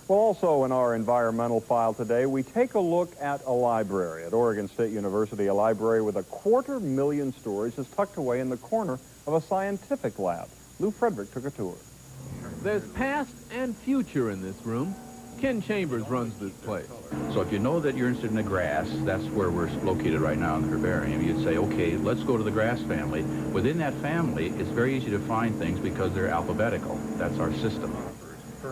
Well, also in our environmental file today, we take a look at a library. At Oregon State University, a library with 250,000 stories is tucked away in the corner of a scientific lab. Lou Frederick took a tour. There's past and future in this room. Ken Chambers runs this place. So if you know that you're interested in the grass, that's where we're located right now in the herbarium, you'd say, okay, let's go to the grass family. Within that family, it's very easy to find things because they're alphabetical. That's our system.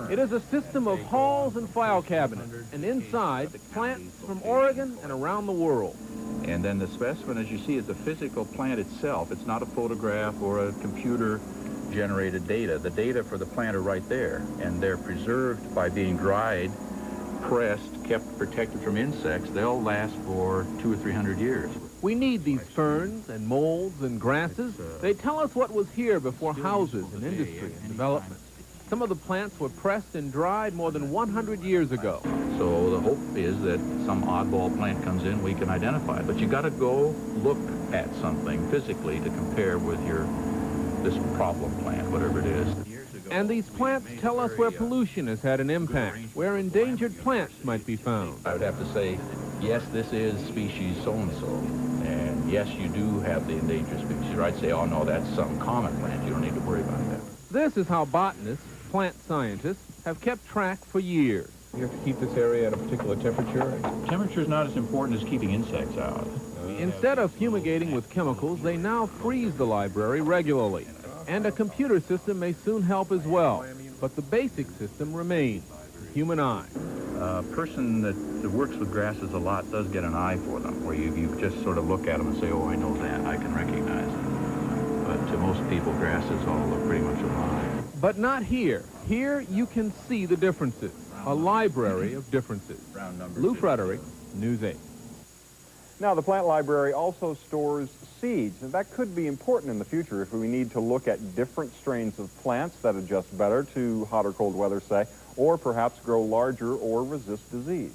It is a system of halls and file cabinets, and inside, plants from Oregon and around the world. And then the specimen, as you see, is the physical plant itself. It's not a photograph or a computer-generated data. The data for the plant are right there, and they're preserved by being dried, pressed, kept protected from insects. They'll last for 200 or 300 years. We need these ferns and molds and grasses. They tell us what was here before houses and industry and development. Some of the plants were pressed and dried more than 100 years ago. So the hope is that some oddball plant comes in, we can identify it. But you got to go look at something physically to compare with this problem plant, whatever it is. And these plants tell us where pollution has had an impact, where endangered plants might be found. I would have to say, yes, this is species so-and-so. And yes, you do have the endangered species. Or I'd say, oh, no, that's some common plant. You don't need to worry about that. This is how botanists, plant scientists, have kept track for years. You have to keep this area at a particular temperature? Temperature is not as important as keeping insects out. Instead of fumigating with chemicals, they now freeze the library regularly. And a computer system may soon help as well. But the basic system remains, the human eye. A person that works with grasses a lot does get an eye for them, where you just sort of look at them and say, oh, I know that, I can recognize it. But to most people, grasses all look pretty much alike. But not here. Here you can see the differences. A library of differences. Lou Frederick, News 8. Now, the plant library also stores seeds, and that could be important in the future if we need to look at different strains of plants that adjust better to hot or cold weather, say, or perhaps grow larger or resist disease.